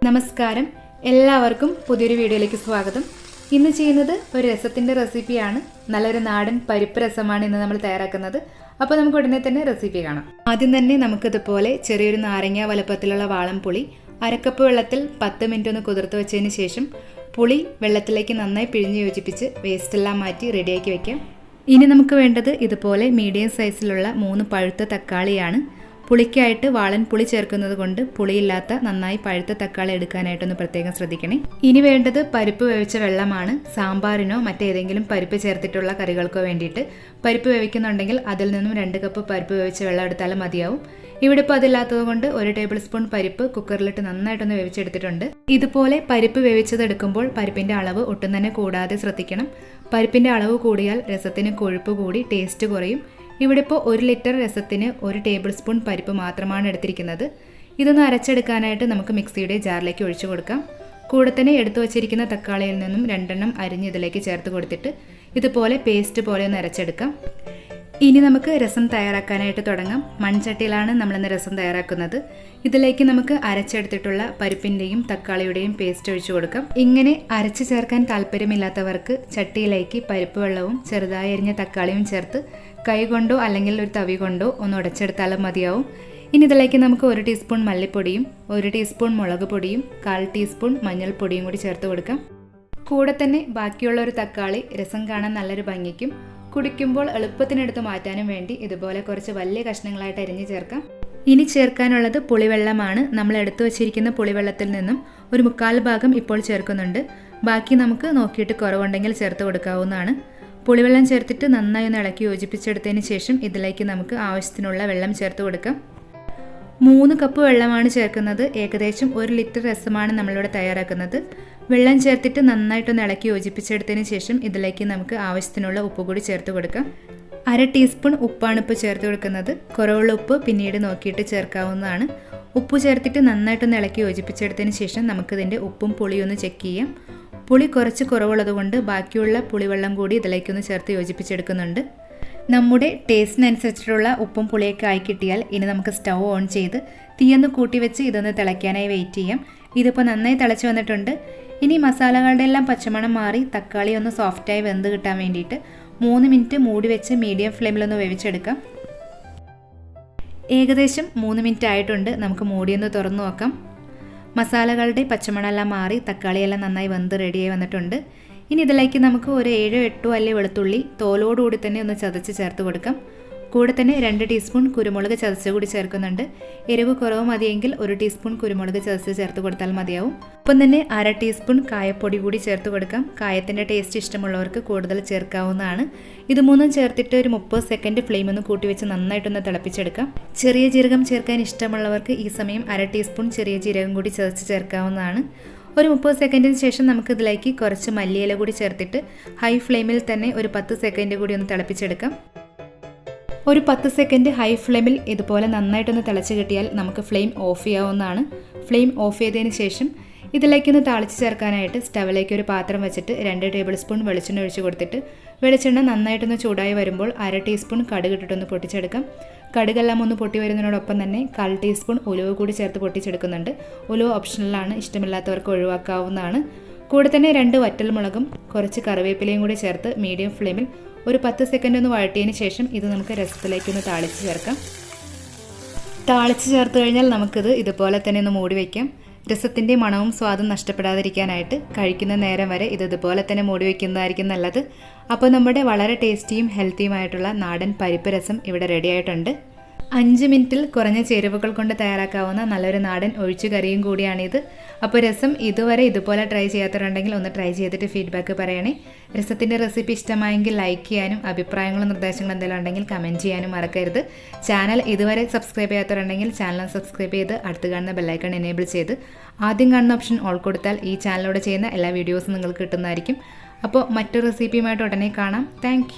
നമസ്കാരം, എല്ലാവർക്കും പുതിയൊരു വീഡിയോയിലേക്ക് സ്വാഗതം. ഇന്ന് ചെയ്യുന്നത് ഒരു രസത്തിൻ്റെ റെസിപ്പിയാണ്. നല്ലൊരു നാടൻ പരിപ്പ് രസമാണ് ഇന്ന് നമ്മൾ തയ്യാറാക്കുന്നത്. അപ്പോൾ നമുക്ക് ഉടനെ തന്നെ റെസിപ്പി കാണാം. ആദ്യം തന്നെ നമുക്കിതുപോലെ ചെറിയൊരു നാരങ്ങ വലുപ്പത്തിലുള്ള വാളൻപുളി അരക്കപ്പ് വെള്ളത്തിൽ 10 മിനിറ്റ് ഒന്ന് കുതിർത്ത് വെച്ചതിന് ശേഷം പുളി വെള്ളത്തിലേക്ക് നന്നായി പിഴിഞ്ഞ് യോജിപ്പിച്ച് വേസ്റ്റെല്ലാം മാറ്റി റെഡിയാക്കി വെക്കാം. ഇനി നമുക്ക് വേണ്ടത് ഇതുപോലെ മീഡിയം സൈസിലുള്ള 3 പഴുത്ത തക്കാളിയാണ്. പുളിക്കായിട്ട് വാളൻപുളി ചേർക്കുന്നത് കൊണ്ട് പുളിയില്ലാത്ത നന്നായി പഴുത്ത തക്കാളി എടുക്കാനായിട്ടൊന്ന് പ്രത്യേകം ശ്രദ്ധിക്കണേ. ഇനി വേണ്ടത് പരിപ്പ് വേവിച്ച വെള്ളമാണ്. സാമ്പാറിനോ മറ്റേതെങ്കിലും പരിപ്പ് ചേർത്തിട്ടുള്ള കറികൾക്കോ വേണ്ടിയിട്ട് പരിപ്പ് വേവിക്കുന്നുണ്ടെങ്കിൽ അതിൽ നിന്നും 2 കപ്പ് പരിപ്പ് വേവിച്ച വെള്ളം എടുത്താലും മതിയാവും. ഇവിടെ ഇപ്പോൾ അതില്ലാത്തത് കൊണ്ട് 1 ടേബിൾ സ്പൂൺ പരിപ്പ് കുക്കറിലിട്ട് നന്നായിട്ടൊന്ന് വേവിച്ചെടുത്തിട്ടുണ്ട്. ഇതുപോലെ പരിപ്പ് വേവിച്ചത് എടുക്കുമ്പോൾ പരിപ്പിൻ്റെ അളവ് ഒട്ടും തന്നെ കൂടാതെ ശ്രദ്ധിക്കണം. പരിപ്പിൻ്റെ അളവ് കൂടിയാൽ രസത്തിന് കൊഴുപ്പ് കൂടി ടേസ്റ്റ് കുറയും. ഇവിടെ ഇപ്പോൾ 1 ലിറ്റർ രസത്തിന് 1 ടേബിൾ സ്പൂൺ പരിപ്പ് മാത്രമാണ് എടുത്തിരിക്കുന്നത്. ഇതൊന്ന് അരച്ചെടുക്കാനായിട്ട് നമുക്ക് മിക്സിയുടെ ജാറിലേക്ക് ഒഴിച്ചു കൊടുക്കാം. കൂടെ തന്നെ എടുത്തു വച്ചിരിക്കുന്ന തക്കാളിയിൽ നിന്നും 2 എണ്ണം അരിഞ്ഞ് ഇതിലേക്ക് ചേർത്ത് കൊടുത്തിട്ട് ഇതുപോലെ പേസ്റ്റ് പോലെ ഒന്ന് അരച്ചെടുക്കാം. ഇനി നമുക്ക് രസം തയ്യാറാക്കാനായിട്ട് തുടങ്ങാം. മൺചട്ടിയിലാണ് നമ്മളിന്ന് രസം തയ്യാറാക്കുന്നത്. ഇതിലേക്ക് നമുക്ക് അരച്ചെടുത്തിട്ടുള്ള പരിപ്പിൻ്റെയും തക്കാളിയുടെയും പേസ്റ്റ് ഒഴിച്ചു കൊടുക്കാം. ഇങ്ങനെ അരച്ച് ചേർക്കാൻ താല്പര്യമില്ലാത്തവർക്ക് ചട്ടിയിലേക്ക് പരിപ്പ് വെള്ളവും ചെറുതായി അരിഞ്ഞ തക്കാളിയും ചേർത്ത് കൈ കൊണ്ടോ അല്ലെങ്കിൽ ഒരു തവി കൊണ്ടോ ഒന്ന് ഉടച്ചെടുത്താലും മതിയാവും. ഇനി ഇതിലേക്ക് നമുക്ക് 1 ടീസ്പൂൺ മല്ലിപ്പൊടിയും 1 ടീസ്പൂൺ മുളക് പൊടിയും 1/4 ടീസ്പൂൺ മഞ്ഞൾപ്പൊടിയും കൂടി ചേർത്ത് കൊടുക്കാം. കൂടെ തന്നെ ബാക്കിയുള്ള ഒരു തക്കാളി രസം കാണാൻ നല്ലൊരു ഭംഗിക്കും കുടിക്കുമ്പോൾ എളുപ്പത്തിനെടുത്ത് മാറ്റാനും വേണ്ടി ഇതുപോലെ കുറച്ച് വലിയ കഷ്ണങ്ങളായിട്ട് അരിഞ്ഞ് ചേർക്കാം. ഇനി ചേർക്കാനുള്ളത് പുളിവെള്ളമാണ്. നമ്മൾ എടുത്തു വച്ചിരിക്കുന്ന പുളിവെള്ളത്തിൽ നിന്നും 1/4 ഭാഗം ഇപ്പോൾ ചേർക്കുന്നുണ്ട്. ബാക്കി നമുക്ക് നോക്കിയിട്ട് കുറവുണ്ടെങ്കിൽ ചേർത്ത് കൊടുക്കാവുന്നതാണ്. പുളിവെള്ളം ചേർത്തിട്ട് നന്നായി ഒന്ന് ഇളക്കി യോജിപ്പിച്ചെടുത്തതിന് ശേഷം ഇതിലേക്ക് നമുക്ക് ആവശ്യത്തിനുള്ള വെള്ളം ചേർത്ത് കൊടുക്കാം. 3 കപ്പ് വെള്ളമാണ് ചേർക്കുന്നത്. ഏകദേശം 1 ലിറ്റർ രസമാണ് നമ്മളിവിടെ തയ്യാറാക്കുന്നത്. വെള്ളം ചേർത്തിട്ട് നന്നായിട്ടൊന്ന് ഇളക്കി യോജിപ്പിച്ചെടുത്തതിന് ശേഷം ഇതിലേക്ക് നമുക്ക് ആവശ്യത്തിനുള്ള ഉപ്പ് കൂടി ചേർത്ത് കൊടുക്കാം. 1/2 ടീസ്പൂൺ ഉപ്പാണ് ഇപ്പോൾ ചേർത്ത് കൊടുക്കുന്നത്. കുറവുള്ള ഉപ്പ് പിന്നീട് നോക്കിയിട്ട് ചേർക്കാവുന്നതാണ്. ഉപ്പ് ചേർത്തിട്ട് നന്നായിട്ടൊന്ന് ഇളക്കി യോജിപ്പിച്ചെടുത്തതിന് ശേഷം നമുക്കിതിൻ്റെ ഉപ്പും പുളിയും ഒന്ന് ചെക്ക് ചെയ്യാം. പുളി കുറച്ച് കുറവുള്ളത് കൊണ്ട് ബാക്കിയുള്ള പുളിവെള്ളം കൂടി ഇതിലേക്കൊന്ന് ചേർത്ത് യോജിപ്പിച്ചെടുക്കുന്നുണ്ട്. നമ്മുടെ ടേസ്റ്റിനനുസരിച്ചിട്ടുള്ള ഉപ്പും പുളിയൊക്കെ ആയി കിട്ടിയാൽ ഇനി നമുക്ക് സ്റ്റൗ ഓൺ ചെയ്ത് തീയൊന്ന് കൂട്ടി വെച്ച് ഇതൊന്ന് തിളയ്ക്കാനായി വെയിറ്റ് ചെയ്യാം. ഇതിപ്പോൾ നന്നായി തിളച്ച് വന്നിട്ടുണ്ട്. ഇനി മസാലകളുടെ എല്ലാം പച്ചമണം മാറി തക്കാളി ഒന്ന് സോഫ്റ്റായി വെന്ത് കിട്ടാൻ വേണ്ടിയിട്ട് 3 മിനിറ്റ് മൂടി വെച്ച് മീഡിയം ഫ്ലെയിമിലൊന്ന് വേവിച്ചെടുക്കാം. ഏകദേശം 3 മിനിറ്റ് ആയിട്ടുണ്ട്. നമുക്ക് മൂടിയൊന്ന് തുറന്നു നോക്കാം. മസാലകളുടെ പച്ചമണമെല്ലാം മാറി തക്കാളിയെല്ലാം നന്നായി വെന്ത് റെഡിയായി വന്നിട്ടുണ്ട്. ഇനി ഇതിലേക്ക് നമുക്ക് ഒരു 7-8 അല്ലി വെളുത്തുള്ളി തോലോടുകൂടി തന്നെ ഒന്ന് ചതച്ച് ചേർത്ത് കൊടുക്കാം. കൂടെ തന്നെ 2 ടീസ്പൂൺ കുരുമുളക് ചതച്ച് കൂടി ചേർക്കുന്നുണ്ട്. എരിവ് കുറവ് മതിയെങ്കിൽ 1 ടീസ്പൂൺ കുരുമുളക് ചതച്ച് ചേർത്ത് കൊടുത്താൽ മതിയാവും. ഒപ്പം തന്നെ 1/2 ടീസ്പൂൺ കായപ്പൊടി കൂടി ചേർത്ത് കൊടുക്കാം. കായത്തിൻ്റെ ടേസ്റ്റ് ഇഷ്ടമുള്ളവർക്ക് കൂടുതൽ ചേർക്കാവുന്നതാണ്. ഇത് 3ഉം ചേർത്തിട്ട് ഒരു 30 സെക്കൻഡ് ഫ്ലെയിം ഒന്ന് കൂട്ടി വെച്ച് നന്നായിട്ടൊന്ന് തിളപ്പിച്ചെടുക്കാം. ചെറിയ ജീരകം ചേർക്കാൻ ഇഷ്ടമുള്ളവർക്ക് ഈ സമയം 1/2 ടീസ്പൂൺ ചെറിയ ജീരകം കൂടി ചതച്ച് ചേർക്കാവുന്നതാണ്. ഒരു 30 സെക്കൻഡിന് ശേഷം നമുക്ക് ഇതിലേക്ക് കുറച്ച് മല്ലിയില കൂടി ചേർത്തിട്ട് ഹൈ ഫ്ലെയിമിൽ തന്നെ ഒരു 10 സെക്കൻഡ് കൂടി ഒന്ന് തിളപ്പിച്ചെടുക്കാം. ഒരു 10 സെക്കൻഡ് ഹൈ ഫ്ലെയിമിൽ ഇതുപോലെ നന്നായിട്ടൊന്ന് തിളച്ച് കിട്ടിയാൽ നമുക്ക് ഫ്ലെയിം ഓഫ് ചെയ്യാവുന്നതാണ്. ഫ്ലെയിം ഓഫ് ചെയ്തതിന് ശേഷം ഇതിലേക്കൊന്ന് താളിച്ച് ചേർക്കാനായിട്ട് സ്റ്റവിലേക്ക് ഒരു പാത്രം വെച്ചിട്ട് 2 ടേബിൾ സ്പൂൺ വെളിച്ചെണ്ണ ഒഴിച്ച് കൊടുത്തിട്ട് വെളിച്ചെണ്ണ നന്നായിട്ടൊന്ന് ചൂടായി വരുമ്പോൾ 1/2 ടീസ്പൂൺ കടുക് ഇട്ടിട്ടൊന്ന് പൊട്ടിച്ചെടുക്കാം. കടുകെല്ലാം ഒന്ന് പൊട്ടി വരുന്നതിനോടൊപ്പം തന്നെ 1/4 ടീസ്പൂൺ ഉലുവ കൂടി ചേർത്ത് പൊട്ടിച്ചെടുക്കുന്നുണ്ട്. ഉലുവ ഓപ്ഷണലാണ്, ഇഷ്ടമില്ലാത്തവർക്ക് ഒഴിവാക്കാവുന്നതാണ്. കൂടെ തന്നെ 2 വറ്റൽമുളകും കുറച്ച് കറിവേപ്പിലയും കൂടി ചേർത്ത് മീഡിയം ഫ്ലെയിമിൽ ഒരു 10 സെക്കൻഡ് ഒന്ന് വഴറ്റിയതിന് ശേഷം ഇത് നമുക്ക് രസത്തിലേക്കൊന്ന് താളിച്ച് ചേർക്കാം. താളിച്ച് ചേർത്ത് കഴിഞ്ഞാൽ നമുക്കിത് ഇതുപോലെ തന്നെ ഒന്ന് മൂടി വയ്ക്കാം. രസത്തിൻ്റെ മണവും സ്വാദും നഷ്ടപ്പെടാതിരിക്കാനായിട്ട് കഴിക്കുന്ന നേരം വരെ ഇത് ഇതുപോലെ തന്നെ മൂടി വയ്ക്കുന്നതായിരിക്കും നല്ലത്. അപ്പോൾ നമ്മുടെ വളരെ ടേസ്റ്റിയും ഹെൽത്തിയുമായിട്ടുള്ള നാടൻ പരിപ്പ് രസം ഇവിടെ റെഡി ആയിട്ടുണ്ട്. 5 മിനിറ്റിൽ കുറഞ്ഞ ചേരുവകൾ കൊണ്ട് തയ്യാറാക്കാവുന്ന നല്ലൊരു നാടൻ ഒഴിച്ചുകറിയും കൂടിയാണിത്. അപ്പോൾ രസം ഇതുവരെ ഇതുപോലെ ട്രൈ ചെയ്യാത്തവരുണ്ടെങ്കിൽ ഒന്ന് ട്രൈ ചെയ്തിട്ട് ഫീഡ്ബാക്ക് പറയണേ. രസത്തിൻ്റെ റെസിപ്പി ഇഷ്ടമായെങ്കിൽ ലൈക്ക് ചെയ്യാനും അഭിപ്രായങ്ങളും നിർദ്ദേശങ്ങളും എന്തെങ്കിലും ഉണ്ടെങ്കിൽ കമൻറ്റ് ചെയ്യാനും മറക്കരുത്. ചാനൽ ഇതുവരെ സബ്സ്ക്രൈബ് ചെയ്യാത്തവരുണ്ടെങ്കിൽ ചാനൽ സബ്സ്ക്രൈബ് ചെയ്ത് അടുത്ത് കാണുന്ന ബെല്ലൈക്കൺ എനേബിൾ ചെയ്ത് ആദ്യം കാണുന്ന ഓപ്ഷൻ ഓൾ കൊടുത്താൽ ഈ ചാനലിലൂടെ ചെയ്യുന്ന എല്ലാ വീഡിയോസും നിങ്ങൾക്ക് കിട്ടുന്നതായിരിക്കും. അപ്പോൾ മറ്റൊരു റെസിപ്പിയുമായിട്ട് ഉടനെ കാണാം. താങ്ക്